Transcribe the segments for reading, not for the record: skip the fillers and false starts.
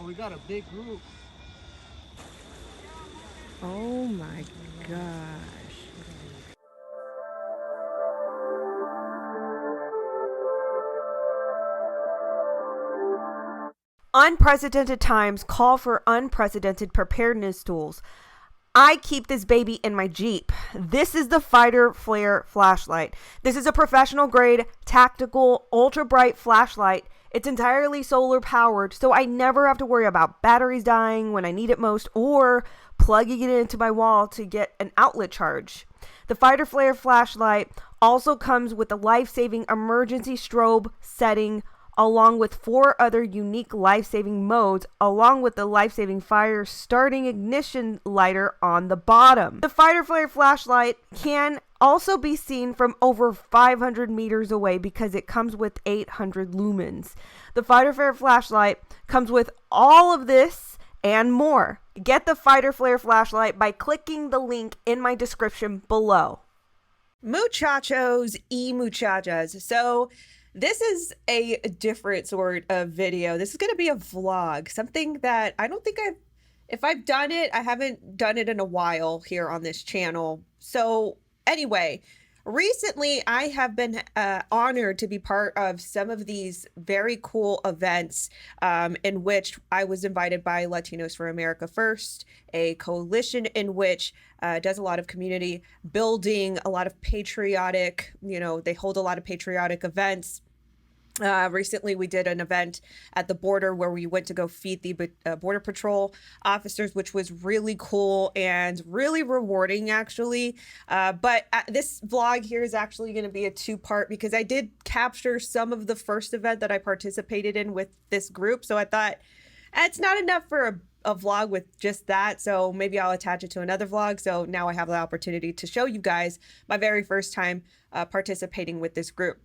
Oh, we got a big group. Oh my gosh. Unprecedented times call for unprecedented preparedness tools. I keep this baby in my Jeep. This is the Fighter Flare flashlight. This is a professional grade, tactical, ultra bright flashlight. It's entirely solar powered, so I never have to worry about batteries dying when I need it most or plugging it into my wall to get an outlet charge. The Fighter Flare flashlight also comes with a life-saving emergency strobe setting along with 4 other unique life-saving modes, along with the life-saving fire starting ignition lighter on the bottom. The Fighter Flare flashlight can also be seen from over 500 meters away because it comes with 800 lumens. The Fighter Flare flashlight comes with all of this and more. Get the Fighter Flare flashlight by clicking the link in my description below. Muchachos y muchachas. So this is a different sort of video. This is going to be a vlog, something that I don't think if I've done it, I haven't done it in a while here on this channel. So anyway, recently I have been honored to be part of some of these very cool events in which I was invited by Latinos for America First, a coalition in which does a lot of community building, a lot of patriotic, they hold a lot of patriotic events. Recently, we did an event at the border where we went to go feed the Border Patrol officers, which was really cool and really rewarding, actually. But this vlog here is actually going to be a 2-part because I did capture some of the first event that I participated in with this group. So I thought it's not enough for a vlog with just that. So maybe I'll attach it to another vlog. So now I have the opportunity to show you guys my very first time participating with this group.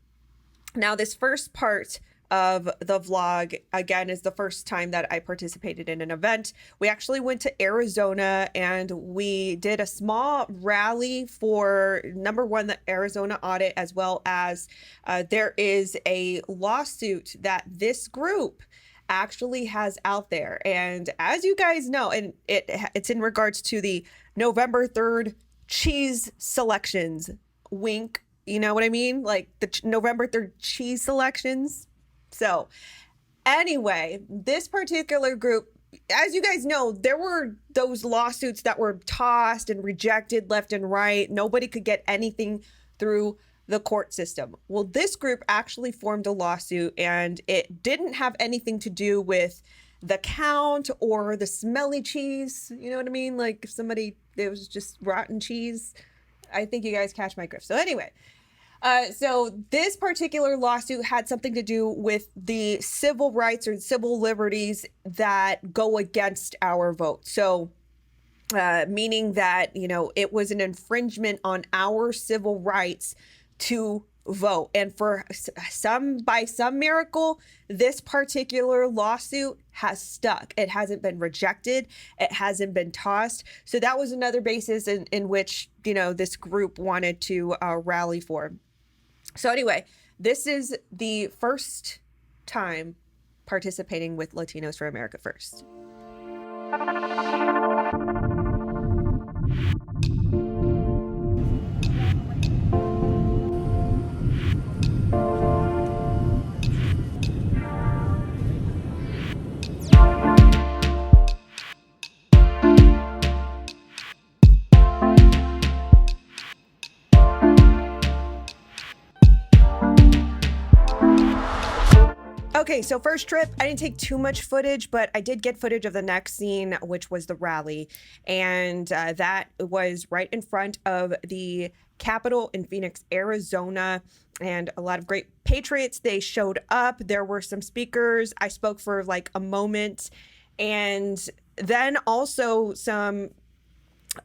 Now, this first part of the vlog, again, is the first time that I participated in an event. We actually went to Arizona and we did a small rally for, number one, the Arizona audit, as well as there is a lawsuit that this group actually has out there. And as you guys know, and it's in regards to the November 3rd cheese selections. Wink. You know what I mean? Like the November 3rd cheese selections. So anyway, this particular group, as you guys know, there were those lawsuits that were tossed and rejected left and right. Nobody could get anything through the court system. Well, this group actually formed a lawsuit and it didn't have anything to do with the count or the smelly cheese. You know what I mean? Like if it was just rotten cheese. I think you guys catch my drift. So anyway, so this particular lawsuit had something to do with the civil rights or civil liberties that go against our vote. So meaning that, it was an infringement on our civil rights to vote. And by some miracle, this particular lawsuit has stuck. It hasn't been rejected. It hasn't been tossed. So that was another basis in which, this group wanted to rally for. So anyway, this is the first time participating with Latinos for America First. Okay, so first trip, I didn't take too much footage, but I did get footage of the next scene, which was the rally. And that was right in front of the Capitol in Phoenix, Arizona. And a lot of great patriots, they showed up. There were some speakers. I spoke for like a moment. And then also some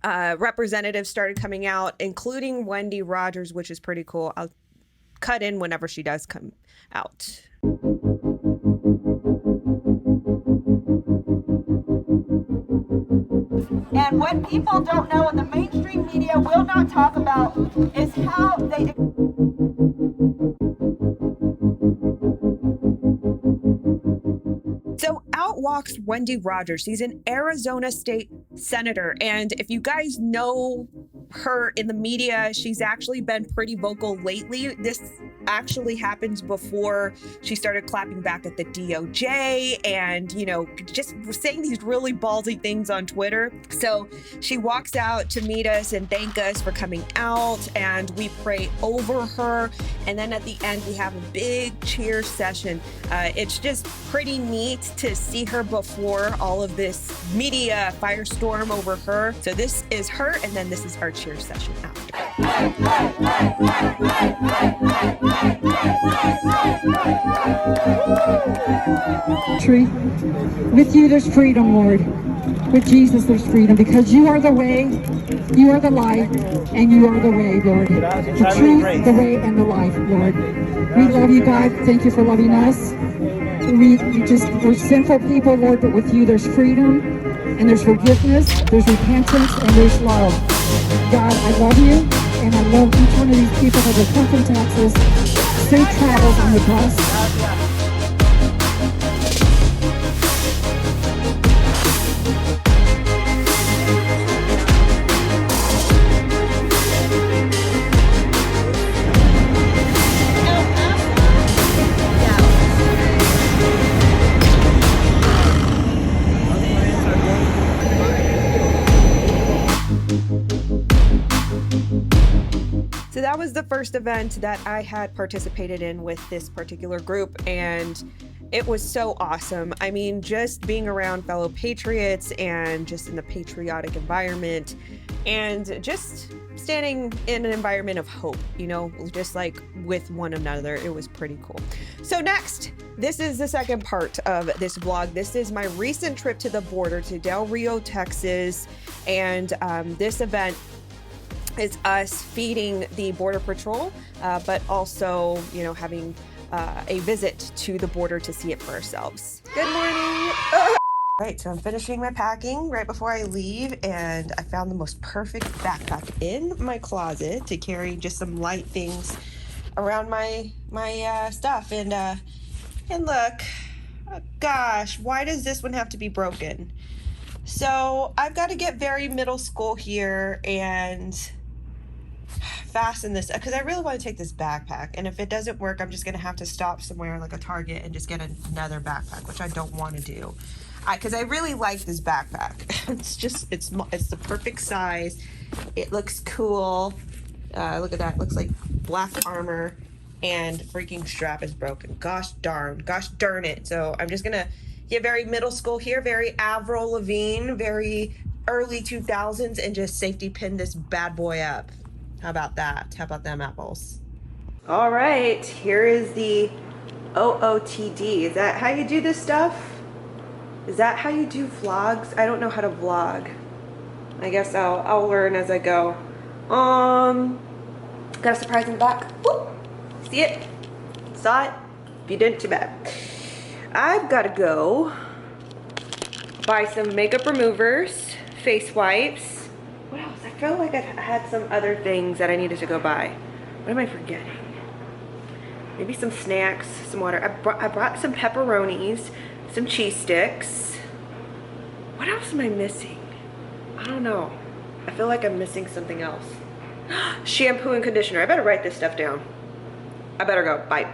representatives started coming out, including Wendy Rogers, which is pretty cool. I'll cut in whenever she does come out. And what people don't know and the mainstream media will not talk about is how they... So So out walks Wendy Rogers. She's an Arizona state senator. And if you guys know her in the media, she's actually been pretty vocal lately. This actually happened before she started clapping back at the DOJ and, you know, just saying these really ballsy things on Twitter. So she walks out to meet us and thank us for coming out, and we pray over her. And then at the end, we have a big cheer session. It's just pretty neat to see her before all of this media firestorm over her. So this is her, and then this is our cheer session after. With you there's freedom, Lord. With Jesus there's freedom, because you are the way, you are the light, and you are the way, Lord. The truth, the way, and the life, Lord. We love you, God. Thank you for loving us. We're sinful people, Lord, but with you there's freedom, and there's forgiveness, there's repentance, and there's love. God, I love you, and I love each one of these people that have come from Texas. Safe travels on the bus. So that was the first event that I had participated in with this particular group, and it was so awesome. I mean, just being around fellow patriots and just in the patriotic environment and just standing in an environment of hope, you know, just like with one another. It was pretty cool. So next, this is the second part of this vlog. This is my recent trip to the border to Del Rio, Texas, and this event is us feeding the Border Patrol, but also, you know, having a visit to the border to see it for ourselves. Good morning. Right, so I'm finishing my packing right before I leave, and I found the most perfect backpack in my closet to carry just some light things around my stuff. And look, oh gosh, why does this one have to be broken? So I've got to get very middle school here and fasten this, because I really want to take this backpack, and if it doesn't work, I'm just gonna have to stop somewhere like a Target and just get another backpack, which I don't want to do, because I really like this backpack. it's the perfect size. It looks cool. Look at that, it looks like black armor, and freaking strap is broken. Gosh darn it. So I'm just gonna get very middle school here, very Avril Lavigne, very early 2000s, and just safety pin this bad boy up. How about that? How about them apples? All right, here is the OOTD. Is that how you do this stuff? Is that how you do vlogs? I don't know how to vlog. I guess I'll learn as I go. Got a surprise in the back. Whoop. See it? Saw it? If you didn't, too bad. I've got to go buy some makeup removers, face wipes. What else? I feel like I had some other things that I needed to go buy. What am I forgetting? Maybe some snacks, some water. I brought some pepperonis, some cheese sticks. What else am I missing? I don't know. I feel like I'm missing something else. Shampoo and conditioner. I better write this stuff down. I better go. Bye.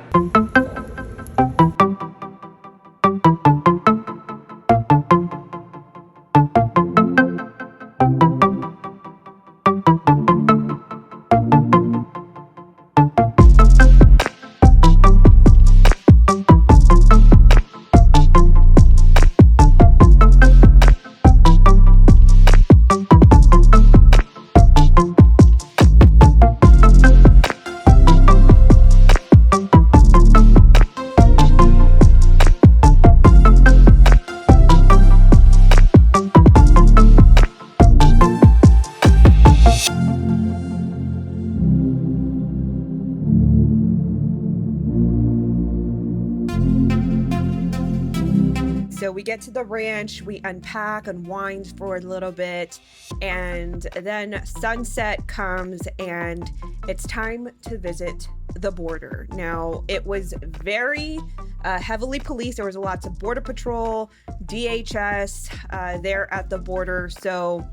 So we get to the ranch, we unpack, unwind for a little bit, and then sunset comes and it's time to visit the border. Now, it was very heavily policed. There was lots of Border Patrol, DHS there at the border. So,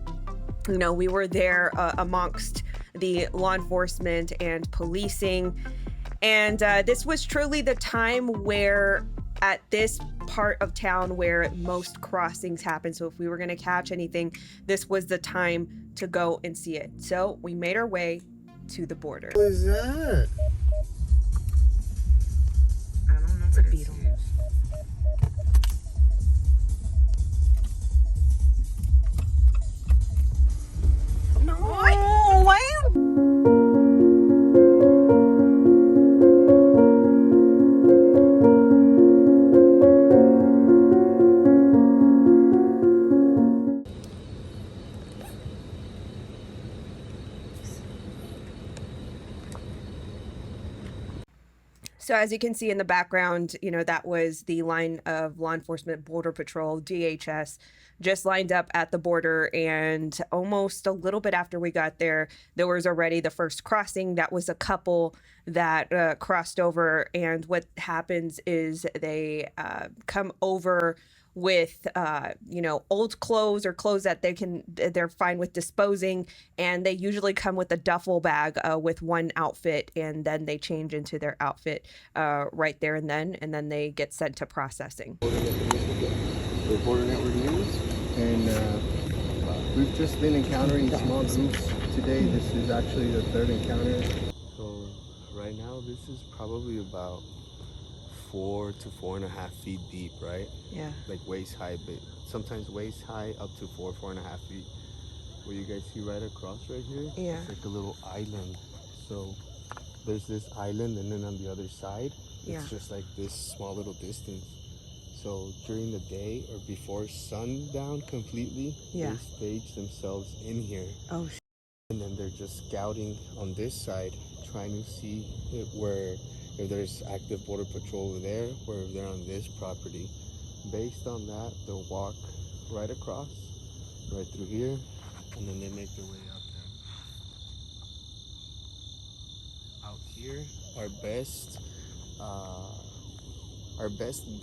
you know, we were there amongst the law enforcement and policing. And this was truly the time where, at this part of town where most crossings happen. So if we were going to catch anything, this was the time to go and see it. So we made our way to the border. What is that? I don't know. It's a beetle. No, why? So as you can see in the background, you know, that was the line of law enforcement, Border Patrol, DHS, just lined up at the border. And almost a little bit after we got there, there was already the first crossing. That was a couple that crossed over. And what happens is they come over with you know, old clothes or clothes that they're fine with disposing, and they usually come with a duffel bag with one outfit, and then they change into their outfit right there and then they get sent to processing. Border Network News, and we've just been encountering small groups today. This is actually the third encounter. So right now this is probably about 4 to 4.5 feet deep, right? Yeah. Like waist high, but sometimes waist high up to 4.5 feet. What you guys see right across right here? Yeah. It's like a little island. So there's this island, and then on the other side, it's just like this small little distance. So during the day or before sundown completely, they stage themselves in here. Oh, and then they're just scouting on this side, trying to see if there's active Border Patrol over there, or if they're on this property. Based on that, they'll walk right across, right through here, and then they make their way out there. Out here, our best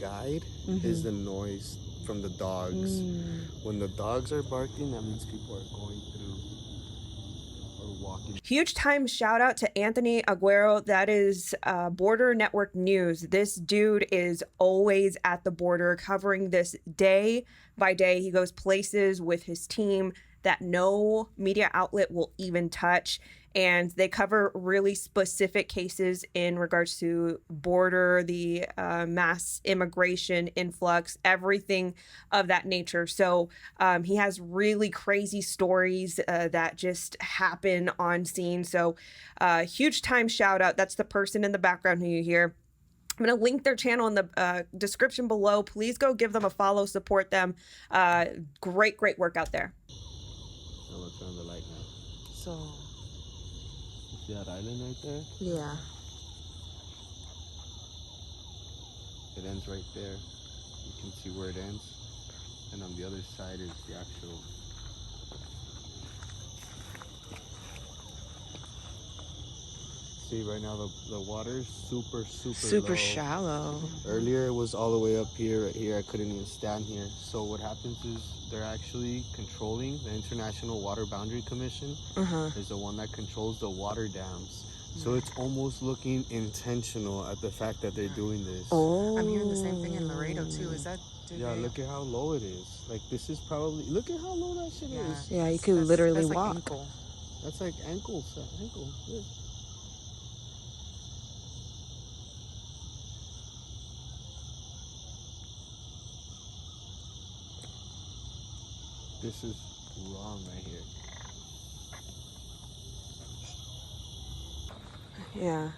guide is the noise from the dogs. When the dogs are barking, that means people are going through or walking. Huge time shout out to Anthony Aguero. That is Border Network News. This dude is always at the border covering this day by day. He goes places with his team that no media outlet will even touch. And they cover really specific cases in regards to border, the mass immigration influx, everything of that nature. So he has really crazy stories that just happen on scene. So huge time shout out. That's the person in the background who you hear. I'm going to link their channel in the description below. Please go give them a follow, support them. Great work out there. I'm going to turn the light now. So... See that island right there? yeah. It ends right there. You can see where it ends. And on the other side is the actual... See, right now the water is super low. Shallow. Earlier it was all the way up here, right here. I couldn't even stand here. So what happens is they're actually controlling the International Water Boundary Commission. Is the one that controls the water dams. So it's almost looking intentional at the fact that they're doing this. Oh. I'm hearing the same thing in Laredo too. Is that... Yeah, look at how low it is. Like, this is probably... Look at how low that shit is. Yeah, you could literally that's walk. Like ankle. That's like ankle. Yeah. This is wrong right here. Yeah.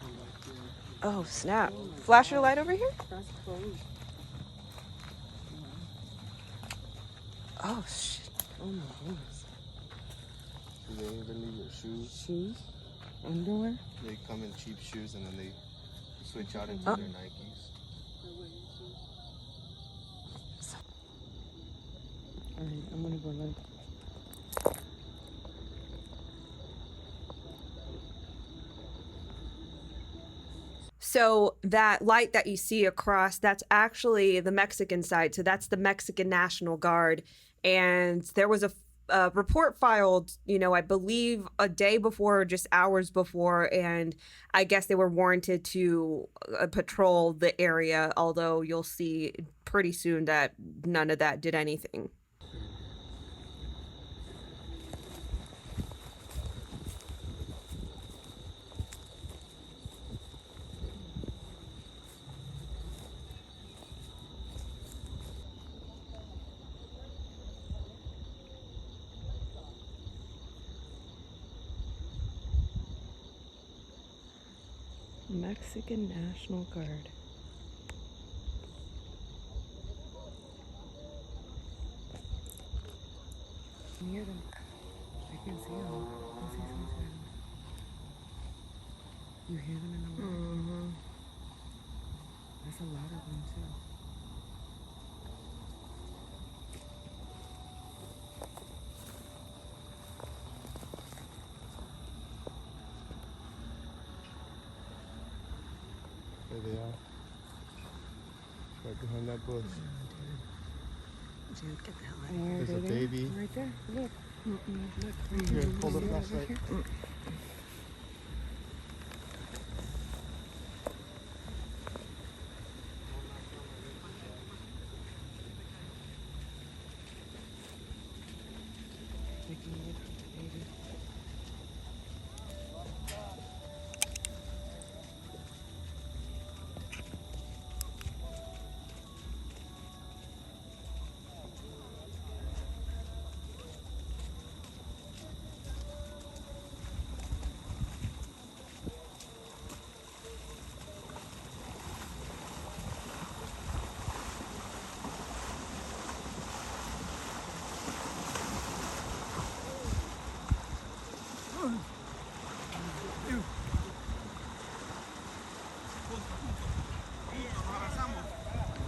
Oh, snap. Flash your light over here? Oh, shit. Oh my goodness. Do they even leave your shoes? Shoes? Underwear? They come in cheap shoes and then they switch out into their Nikes. Alright, I'm gonna go look. So that light that you see across, that's actually the Mexican side. So that's the Mexican National Guard. And there was a report filed, I believe a day before or just hours before. And I guess they were warranted to patrol the area, although you'll see pretty soon that none of that did anything. Mexican National Guard. I hear them. I can see them. I can see some shadows. You hear them in the water? There's a lot of them too. There they are. Right behind that bush. Dude, get the hell out of here. There's a baby. Right there. Look. Look. Right Here, here. hold the See that flashlight. right here? Taking it, baby.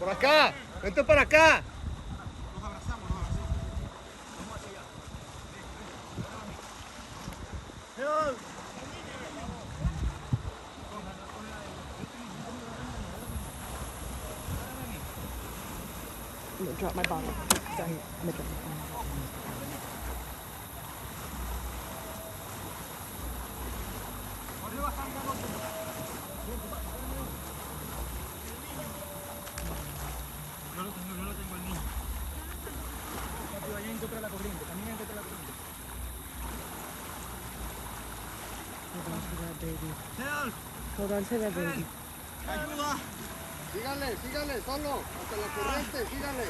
Por acá, vente para acá. I'm gonna drop my bottle. Sorry. I'm gonna drop my bottle. Yo lo tengo el niño. Rápido, allá en contra de la corriente, camina en contra de la corriente. Hold on to that baby. Help! Hold on to that baby. ¡Ayuda! Síganle, síganle, solo, hasta la corriente, síganle.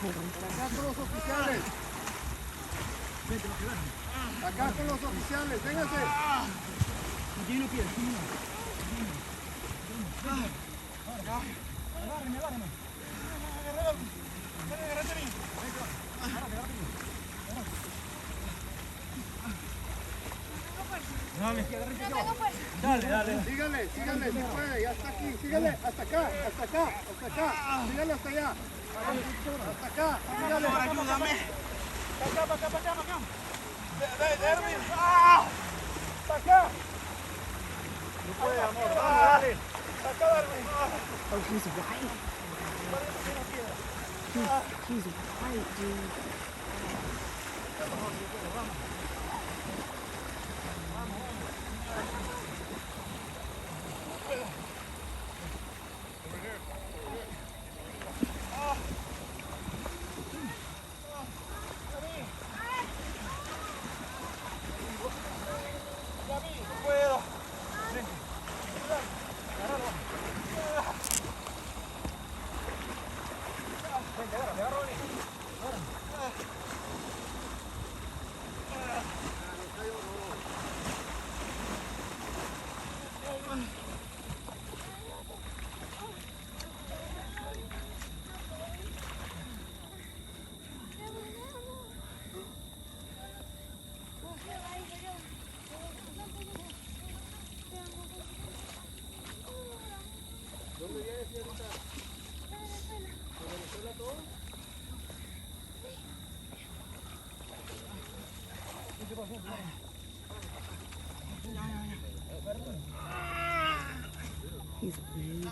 Hold on. Por acá con los oficiales. Vete, lo que ven. Acá con los oficiales, vénganse. Aquí lo quieres, tú no. Agárrame, agárrame. Agárrate a mí. Agárrate a mí. Dale, dale, dale. Síganle, síganle, si puede, ya está aquí, síganle, hasta acá, hasta acá, hasta acá, síganle hasta allá. Hasta acá, síganle. Ayúdame. Para acá, para acá, para acá. Derby. ¡Ah! Para acá. No puede, amor, dale. Para acá, Derby. Oh, he's white. He's white, dude. No puedo. ¿Dónde viene, señorita? ¿De Venezuela todo? ¿Qué pasó? He's big.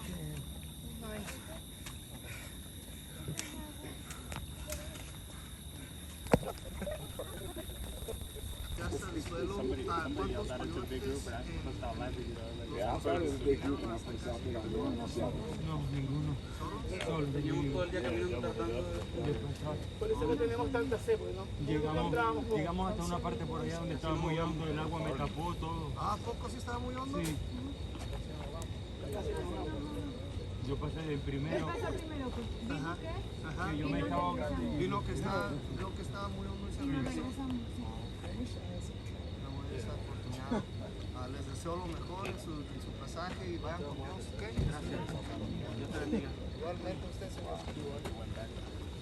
No, ninguno. Solo Por eso que tenemos tanta sed, pues, ¿no? llegamos hasta una parte por allá donde estaba muy hondo, el agua me tapó todo. Ah, ¿poco sí estaba muy hondo? Sí. Yo pasé el primero. Ajá, ajá. Que yo me estaba ahogando. Vino que estaba muy hondo ese río. Una buena oportunidad. Les deseo lo mejor en su pasaje y vayan con Dios, ¿ok? Gracias. Dios te bendiga. Igualmente usted, señor.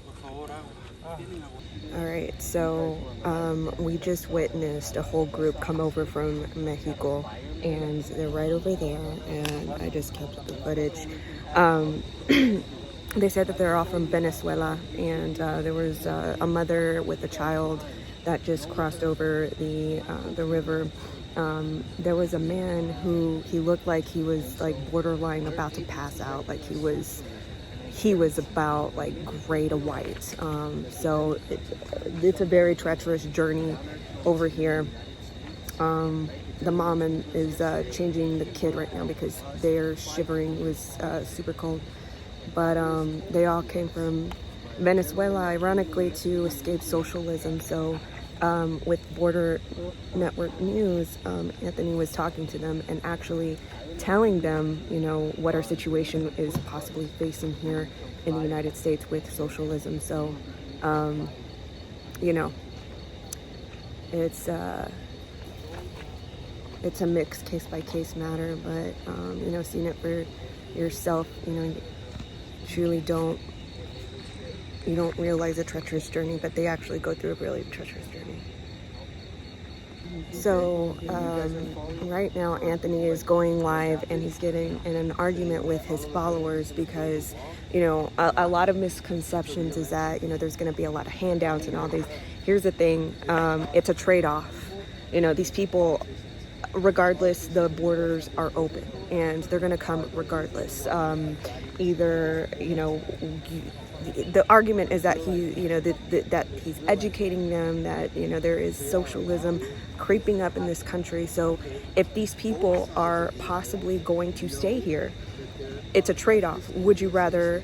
Por favor, All right, so we just witnessed a whole group come over from Mexico, and they're right over there, and I just captured the footage. They said that they're all from Venezuela, and there was a mother with a child that just crossed over the river. There was a man who he looked like he was like borderline about to pass out, like he was about like gray to white. So it's a very treacherous journey over here. The mom is changing the kid right now because they're shivering. It was super cold. But they all came from Venezuela, ironically, to escape socialism. So with Border Network News, Anthony was talking to them and actually telling them, you know, what our situation is possibly facing here in the United States with socialism. So, you know, it's a mixed case-by-case matter, but, you know, seeing it for yourself, you know, truly you don't realize a treacherous journey, but they actually go through a really treacherous journey. So right now Anthony is going live and he's getting in an argument with his followers because, you know, a lot of misconceptions is that, you know, there's going to be a lot of handouts and all these. Here's the thing, it's a trade-off. You know, these people, regardless, the borders are open and they're going to come regardless. Either, you know, the argument is that that he's educating them, that, you know, there is socialism creeping up in this country. So if these people are possibly going to stay here, it's a trade-off. Would you rather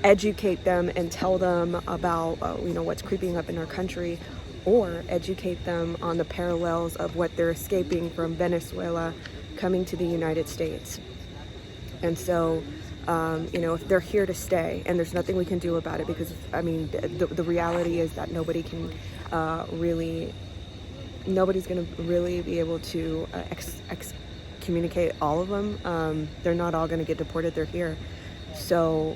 educate them and tell them about, you know, what's creeping up in our country, or educate them on the parallels of what they're escaping from Venezuela coming to the United States? And so, you know, if they're here to stay, and there's nothing we can do about it, because, I mean, the reality is that nobody can nobody's going to really be able to excommunicate all of them. They're not all going to get deported. They're here. So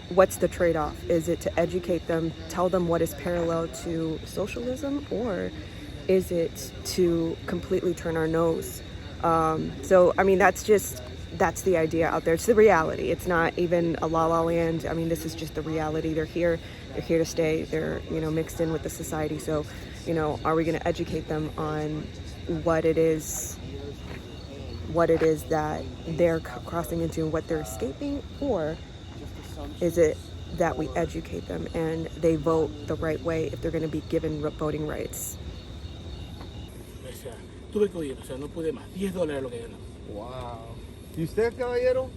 what's the trade-off? Is it to educate them, tell them what is parallel to socialism, or is it to completely turn our nose? So, I mean, that's the idea out there. It's the reality. It's not even a la land. I mean, this is just the reality. They're here to stay. They're, you know, mixed in with the society. So, you know, are we going to educate them on what it is that they're crossing into and what they're escaping, or is it that we educate them and they vote the right way if they're going to be given voting rights? Tuve que huir, o sea, no pude más. $10 lo que ganó. Wow. ¿Y usted, caballero?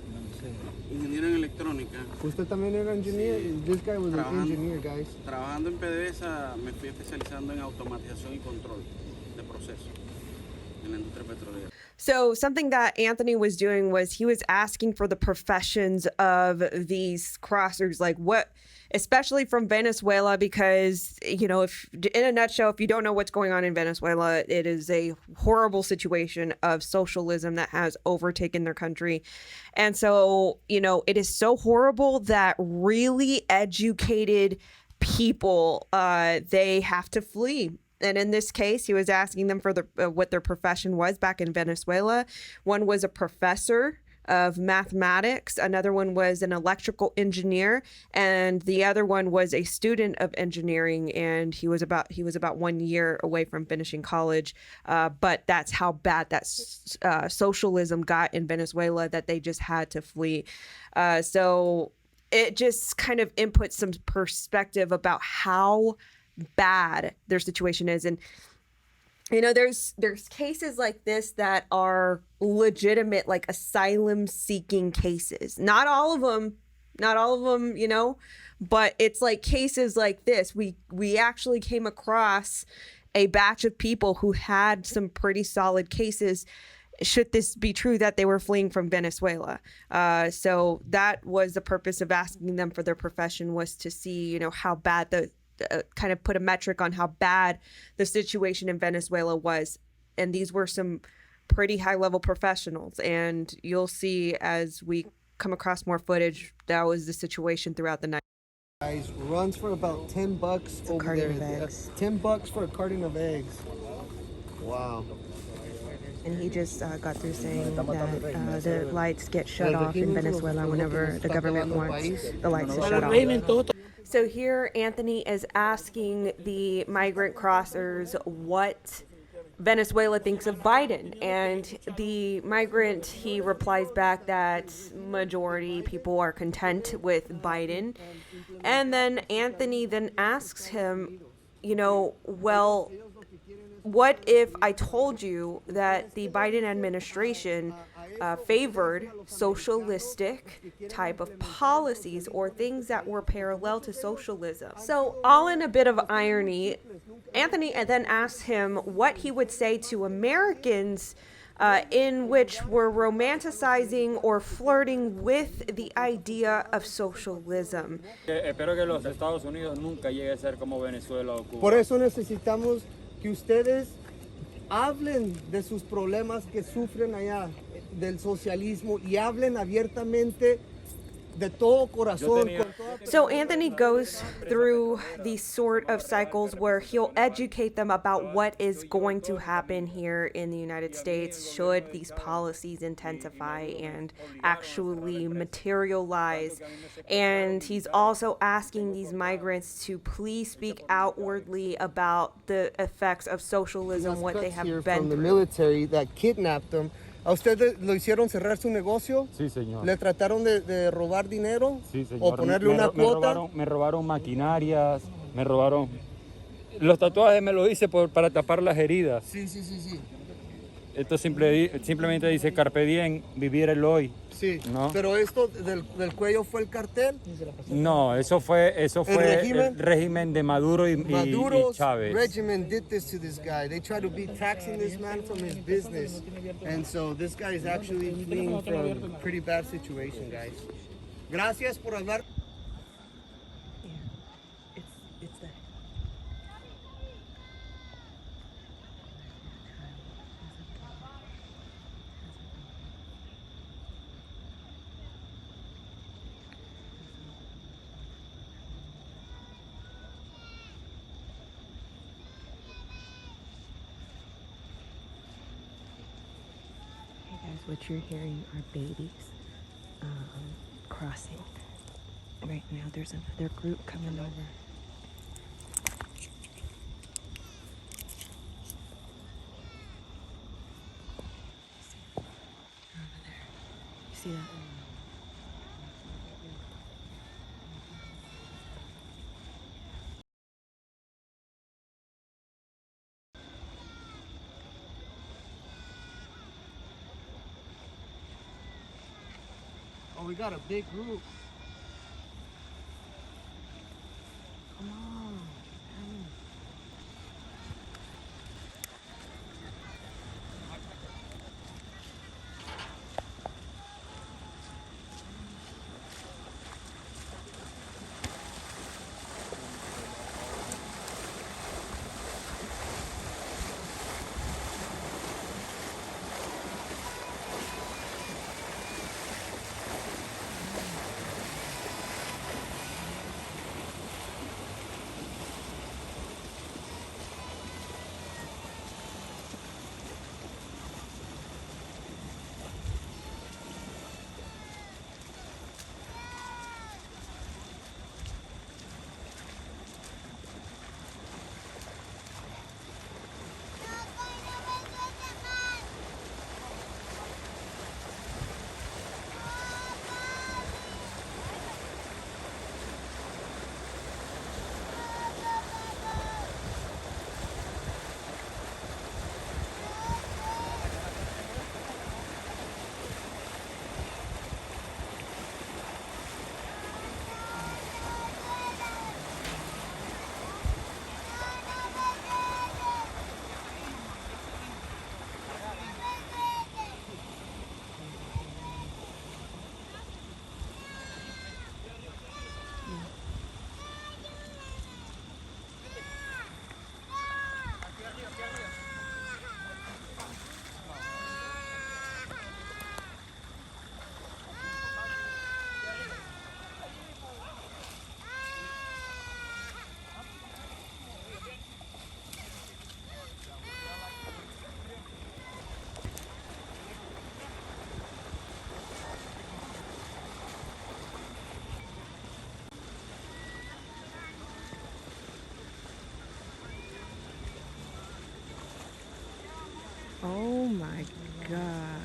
Ingeniero en electrónica. ¿Usted también era engineer? Sí. This guy was an engineer, guys. Trabajando en PDVSA me fui especializando en automatización y control de procesos en la industria petrolera. So something that Anthony was doing was he was asking for the professions of these crossers, like what, especially from Venezuela, because, you know, if in a nutshell, if you don't know what's going on in Venezuela, it is a horrible situation of socialism that has overtaken their country. And so, you know, it is so horrible that really educated people, they have to flee. And in this case, he was asking them for what their profession was back in Venezuela. One was a professor. of mathematics. Another one was an electrical engineer, and the other one was a student of engineering, and he was about 1 year away from finishing college. But that's how bad that socialism got in Venezuela that they just had to flee. So it just kind of inputs some perspective about how bad their situation is. And there's cases like this that are legitimate, like asylum seeking cases. Not all of them, but it's like cases like this. We actually came across a batch of people who had some pretty solid cases, should this be true, that they were fleeing from Venezuela. So that was the purpose of asking them for their profession, was to see, how bad kind of put a metric on how bad the situation in Venezuela was. And these were some pretty high level professionals. And you'll see as we come across more footage, that was the situation throughout the night. Guys, runs for about $10 over there. $10 for a carton of eggs. Wow. And he just got through saying that the lights get shut off in Venezuela whenever the government wants the lights to shut off. So here Anthony is asking the migrant crossers what Venezuela thinks of Biden, and the migrant, he replies back that majority people are content with Biden. And then Anthony then asks him, well, what if I told you that the Biden administration favored socialistic type of policies or things that were parallel to socialism? So all in a bit of irony, Anthony then asks him what he would say to Americans in which were romanticizing or flirting with the idea of socialism. Espero que los Estados Unidos nunca llegue a ser como Venezuela o Cuba. Por eso necesitamos que ustedes hablen de sus problemas que sufren allá, del socialismo, y hablen abiertamente de todo corazón. So Anthony goes through these sort of cycles where he'll educate them about what is going to happen here in the United States should these policies intensify and actually materialize. And he's also asking these migrants to please speak outwardly about the effects of socialism, what they have been from the through. military that kidnapped them. ¿A ustedes lo hicieron cerrar su negocio? Sí, señor. ¿Le trataron de robar dinero? Sí, señor. ¿O ponerle una cuota? Me robaron maquinarias, me robaron... Los tatuajes me lo hice para tapar las heridas. Sí. Esto simplemente dice Carpe Diem, vivir el hoy. Sí, ¿no? Pero esto del cuello fue el cartel. No, eso fue el régimen de Maduro y Chávez. Regime did this to this guy. They tried to be taxing this man from his business, and so this guy is actually fleeing from a pretty bad situation, guys. Gracias por hablar. What you're hearing are babies crossing. Right now there's another group coming over. Over there. You see that? Oh, we got a big group. Come on. my gosh.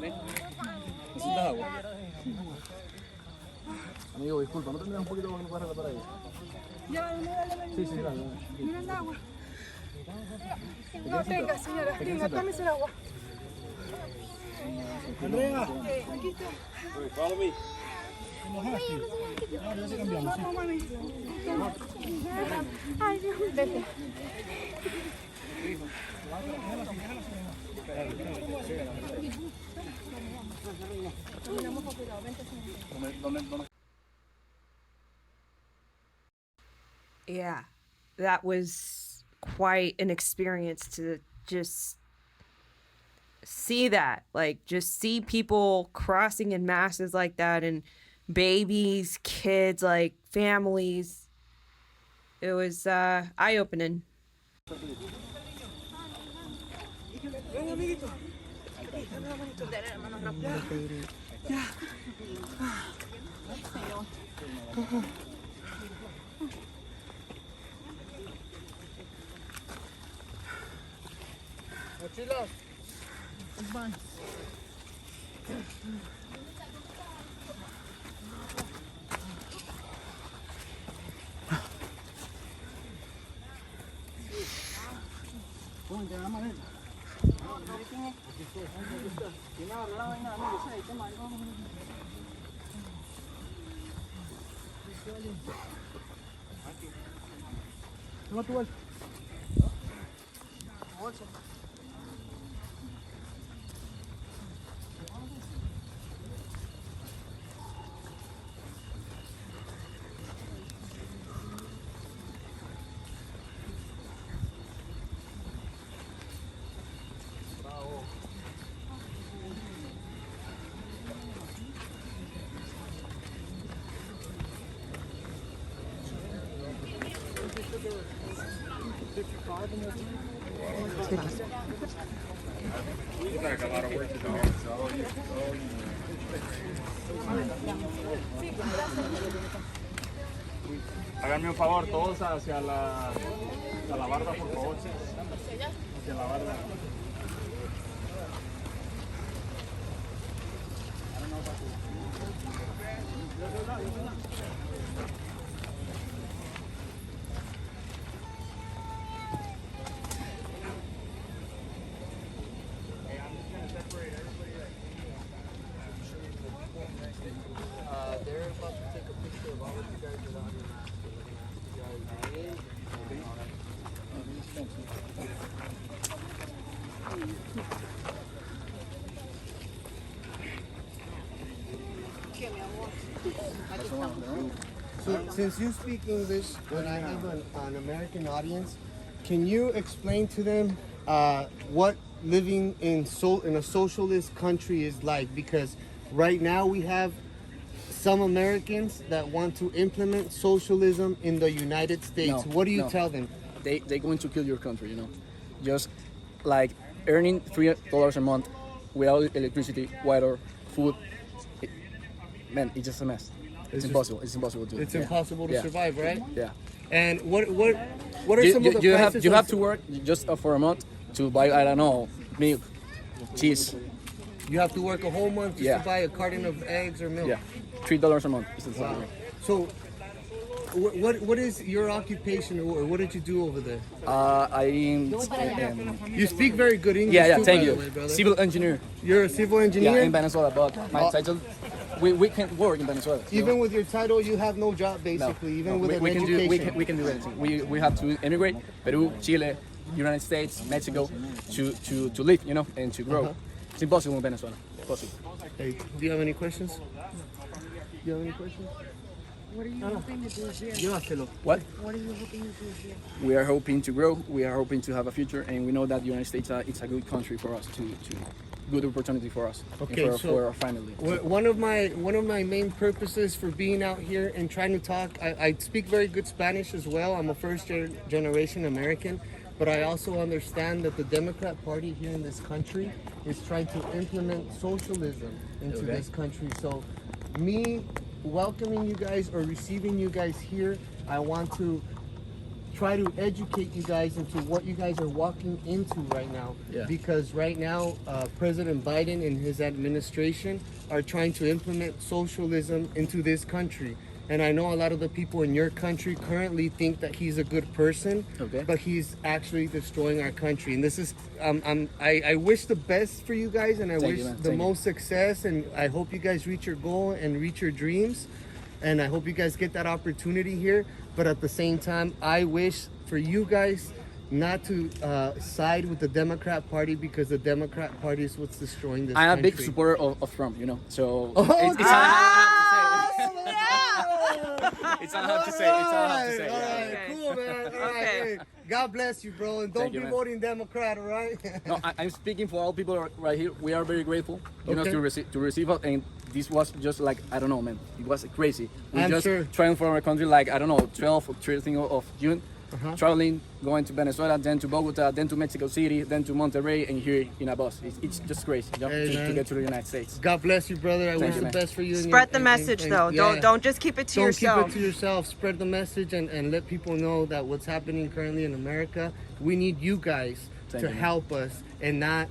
¿Necesitas agua? Amigo, disculpa, ¿no tendrás un poquito de agua que me puedas regalar ahí? Sí, sí, dale. Mira el agua. No, tenga, señora, tenga, tómese el agua. Andrea, Aquí está. follow me. Ahora ya se cambiamos, sí. No, mami. Ay, Dios, vete. Yeah, that was quite an experience to just see that, like just see people crossing in masses like that, and babies, kids, like families. It was eye-opening. Mochilas. It's mine. ¿Cómo te va a llamar él? ¿Quién agarró la vaina? No, yo sé, toma, vamos. Toma tu bolsa. Bolsa. Háganme un favor, todos hacia la barda, por favor. Hacia la barda. They're about to take a picture of all of you guys without your mask. They're going to ask you guys' name and all that. So, since you speak English, and I have an American audience, can you explain to them what living in a socialist country is like? Because right now we have some Americans that want to implement socialism in the United States. No, what do you no. tell them? They're going to kill your country, you know. Just like earning $3 a month without electricity, water, food. Man, it's just a mess. It's impossible. It's impossible to. It's impossible to survive, right? Yeah. And what are some of the you prices? have to work just for a month to buy, I don't know, milk, cheese. You have to work a whole month just to buy a carton of eggs or milk. Yeah, $3 a month. Wow. So, what is your occupation, or what did you do over there? You speak very good English. Yeah, too, thank by you. the way, brother. Civil engineer. You're a civil engineer? Yeah, in Venezuela, but my title, we can't work in Venezuela. Even with your title, you have no job, basically. With an education. We can do anything. We have to immigrate, Peru, Chile, United States, Mexico, to live, you know, and to grow. It's impossible in Venezuela. Impossible. Hey, do you have any questions? Do you have any questions? What are you hoping to do here? Llévatelo. What? What are you hoping to do here? We are hoping to grow. We are hoping to have a future, and we know that the United States it's a good country for us to good opportunity for us. Okay, and so for our family. One of my main purposes for being out here and trying to talk, I speak very good Spanish as well. I'm a first generation American, but I also understand that the Democrat Party here in this country is trying to implement socialism into this country. So me welcoming you guys or receiving you guys here, I want to try to educate you guys into what you guys are walking into right now. Yeah. Because right now, President Biden and his administration are trying to implement socialism into this country. And I know a lot of the people in your country currently think that he's a good person, but he's actually destroying our country. And this is, I wish the best for you guys, and I wish the most success, and I hope you guys reach your goal and reach your dreams. And I hope you guys get that opportunity here. But at the same time, I wish for you guys not to side with the Democrat Party, because the Democrat Party is what's destroying this country. I'm a big supporter of Trump, you know, so it's all I have to say. It's all I have to say. All right, cool, man. All right, hey, God bless you, bro, and don't be voting Democrat, all right? No, I'm speaking for all people right here. We are very grateful, you know, to receive us, and this was just like, I don't know, man. It was crazy. We just trying for our country, like, I don't know, 12th or 13th of June. Traveling, going to Venezuela, then to Bogota, then to Mexico City, then to Monterrey, and here in a bus. It's just crazy, you know, to get to the United States. God bless you, brother. I wish the best for you. Spread the message, though. Don't just keep it to yourself. Don't keep it to yourself. Spread the message and let people know that what's happening currently in America. We need you guys to help us and not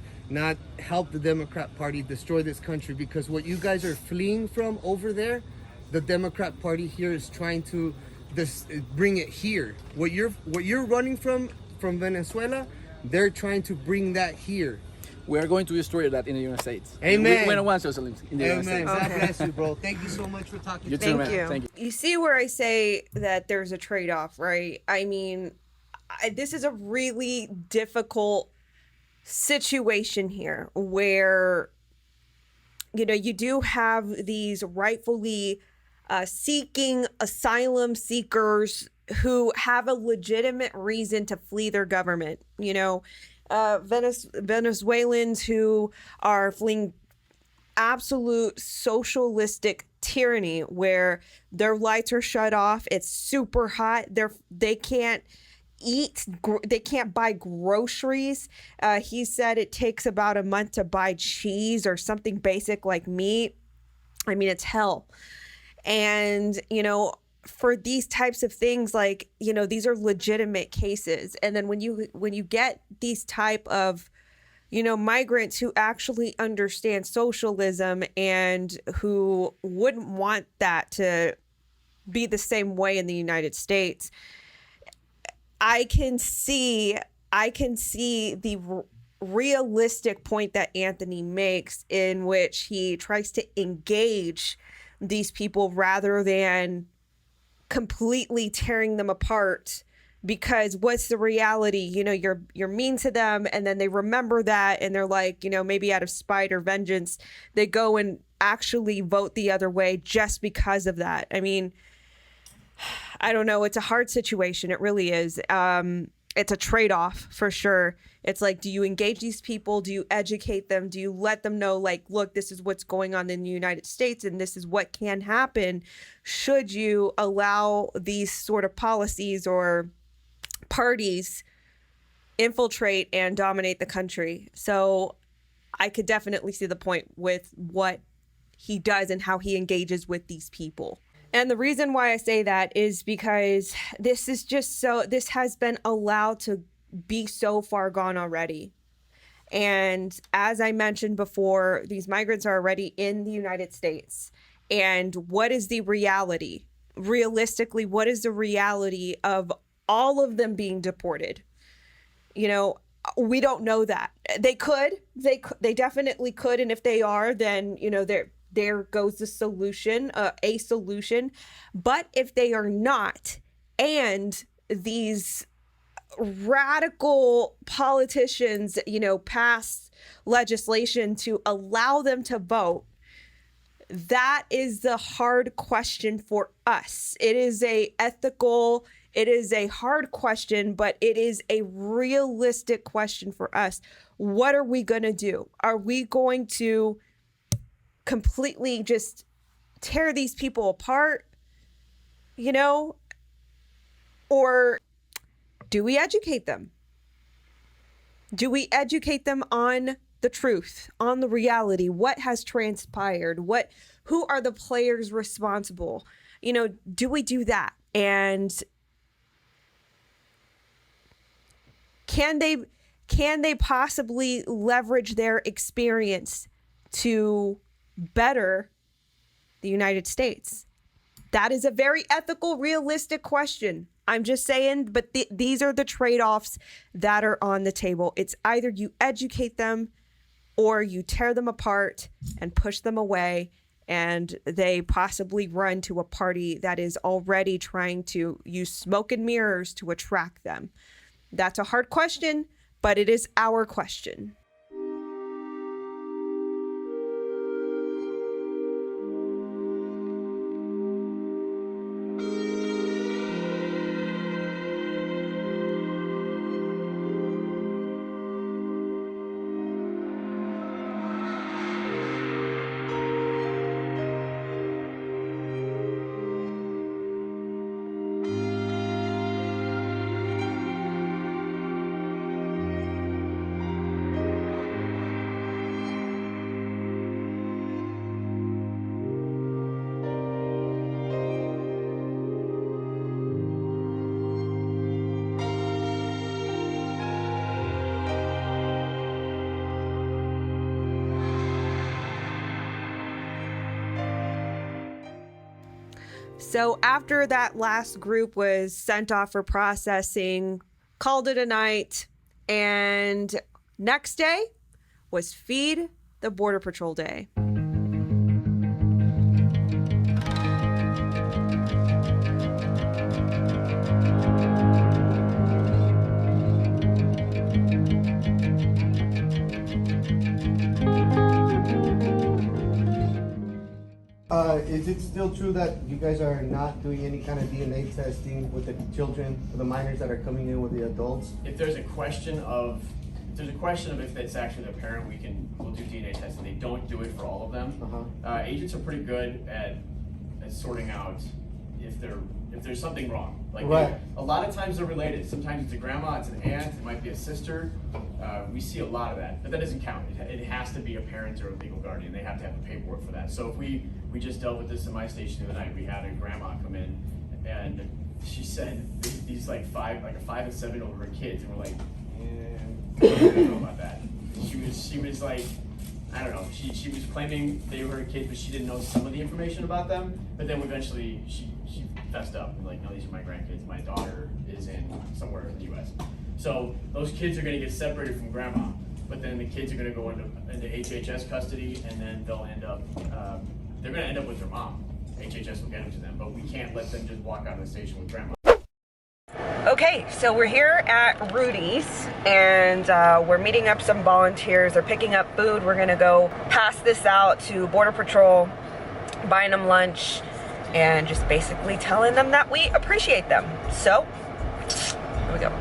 help the Democrat Party destroy this country, because what you guys are fleeing from over there, the Democrat Party here is trying to bring it here. What you're running from Venezuela, they're trying to bring that here. We are going to destroy that in the United States. Amen. We don't want socialism in the United States. God bless you, bro. Thank you so much for talking. You too, man. Thank you. You see where I say that there's a trade-off, right? I mean, this is a really difficult situation here where, you know, you do have these rightfully seeking asylum seekers who have a legitimate reason to flee their government. You know, Venezuelans who are fleeing absolute socialistic tyranny where their lights are shut off. It's super hot. They can't eat. They can't buy groceries. He said it takes about a month to buy cheese or something basic like meat. I mean, it's hell. And, you know, for these types of things, like, you know, these are legitimate cases. And then when you get these type of, you know, migrants who actually understand socialism and who wouldn't want that to be the same way in the United States, I can see the realistic point that Anthony makes, in which he tries to engage these people rather than completely tearing them apart because what's the reality? You know, you're mean to them, and then they remember that, and they're like, you know, maybe out of spite or vengeance, they go and actually vote the other way just because of that. I mean, I don't know. It's a hard situation. It really is. It's a trade-off for sure. It's like, do you engage these people? Do you educate them? Do you let them know, like, look, this is what's going on in the United States, and this is what can happen should you allow these sort of policies or parties infiltrate and dominate the country? So I could definitely see the point with what he does and how he engages with these people. And the reason why I say that is because this has been allowed to be so far gone already. And as I mentioned before, these migrants are already in the United States. And what is the reality? Realistically, what is the reality of all of them being deported? You know, we don't know that. They could, they definitely could. And if they are, then, you know, there goes the solution, a solution. But if they are not, and these radical politicians, you know, pass legislation to allow them to vote, that is the hard question for us. It is a hard question, but it is a realistic question for us. What are we going to do? Are we going to completely just tear these people apart, you know, or do we educate them? Do we educate them on the truth, on the reality? What has transpired? Who are the players responsible? You know, do we do that? And can they possibly leverage their experience to better the United States? That is a very ethical, realistic question. I'm just saying, but these are the trade-offs that are on the table. It's either you educate them or you tear them apart and push them away, and they possibly run to a party that is already trying to use smoke and mirrors to attract them. That's a hard question, but it is our question. So after that last group was sent off for processing, called it a night, and next day was Feed the Border Patrol Day. Is it still true that you guys are not doing any kind of DNA testing with the children, with the minors that are coming in with the adults? If there's a question of if it's actually the parent, we'll do DNA testing. They don't do it for all of them. Agents are pretty good at sorting out if there's something wrong. Like a lot of times they're related. Sometimes it's a grandma, it's an aunt, it might be a sister. We see a lot of that, but that doesn't count. It has to be a parent or a legal guardian. They have to have the paperwork for that. So if we just dealt with this in my station the other night. We had a grandma come in, and she said these like a 5 and 7 year old were kids, and we're like, I don't know about that. She was like, I don't know. She was claiming they were her kids, but she didn't know some of the information about them. But then eventually she fessed up and like, no, these are my grandkids. My daughter is in somewhere in the U.S. So those kids are going to get separated from grandma, but then the kids are going to go into HHS custody, and then they'll end up they're going to end up with their mom. HHS will get them to them, but we can't let them just walk out of the station with grandma. Okay, so we're here at Rudy's and we're meeting up some volunteers. They're picking up food. We're gonna go pass this out to Border Patrol, buying them lunch, and just basically telling them that we appreciate them. So, here we go.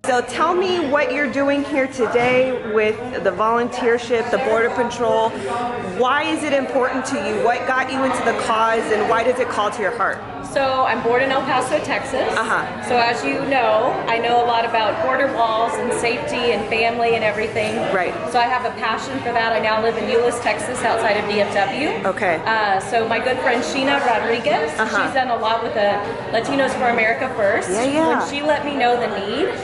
So tell me what you're doing here today with the volunteership, the Border Patrol. Why is it important to you? What got you into the cause and why does it call to your heart? So I'm born in El Paso, Texas. So as you know, I know a lot about border walls and safety and family and everything. Right. So I have a passion for that. I now live in Euless, Texas, outside of DFW. Okay. So my good friend Sheena Rodriguez, she's done a lot with the Latinos for America First. When she let me know the need,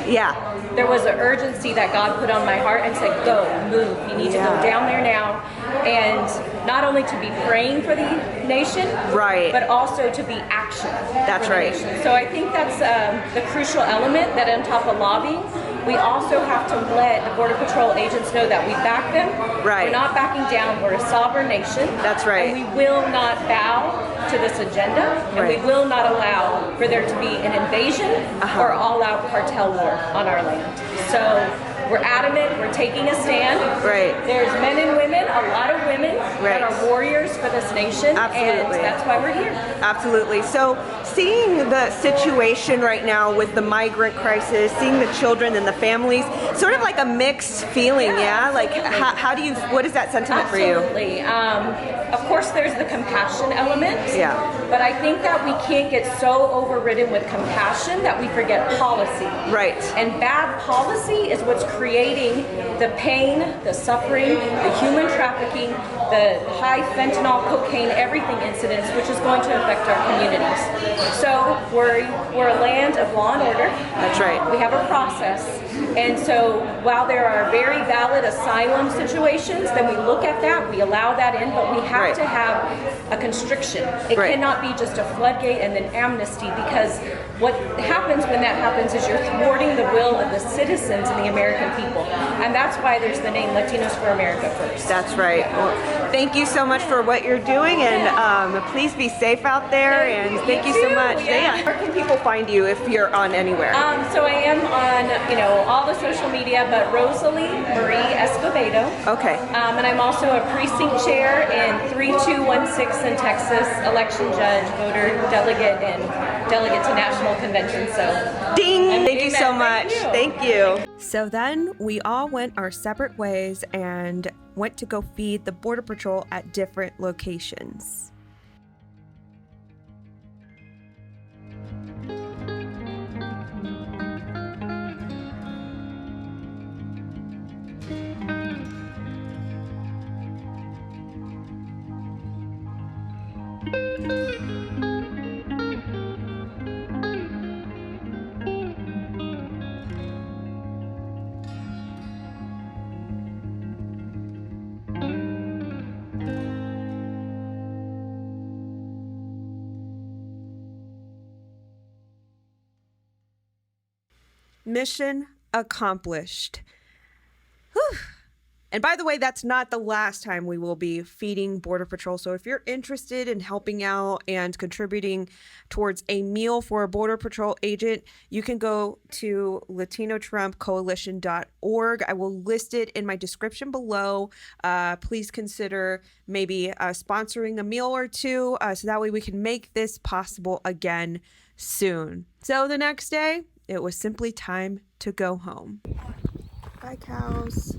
there was an urgency that God put on my heart and said, go, move. You need to go down there now. And not only to be praying for the nation, but also to be action. That's right. So I think that's the crucial element, that on top of lobbying, we also have to let the Border Patrol agents know that we back them. We're not backing down. We're a sovereign nation. That's right. And we will not bow to this agenda, and we will not allow for there to be an invasion or all-out cartel war on our land. So we're adamant, we're taking a stand. There's men and women, a lot of women that are warriors for this nation, and that's why we're here. Absolutely. So seeing the situation right now with the migrant crisis, seeing the children and the families, sort of like a mixed feeling, Like how do you, what is that sentiment for you? Absolutely. Of course there's the compassion element, but I think that we can't get so overridden with compassion that we forget policy. And bad policy is what's creating the pain, the suffering, the human trafficking, the high fentanyl, cocaine, everything incidents, which is going to affect our communities. So we're a land of law and order. That's right. We have a process. And so while there are very valid asylum situations, then we look at that, we allow that in, but we have to have a constriction. It cannot be just a floodgate and then amnesty, because what happens when that happens is you're thwarting the will of the citizens and the American people. And that's why there's the name Latinos for America First. That's right. Well, thank you so much for what you're doing, and please be safe out there, and thank you so much. Where can people find you if you're on anywhere? So I am on, all the social media, but Rosalie Marie Escobedo. And I'm also a precinct chair in 3216 in Texas, election judge, voter delegate, and delegate to national convention. So ding! Thank you so much. Thank you. So then we all went our separate ways and went to go feed the Border Patrol at different locations. Mission accomplished. Whew. And by the way, that's not the last time we will be feeding Border Patrol. So if you're interested in helping out and contributing towards a meal for a Border Patrol agent, you can go to LatinoTrumpCoalition.org. I will list it in my description below. Please consider maybe sponsoring a meal or two, so that way we can make this possible again soon. So the next day, it was simply time to go home. Bye, cows.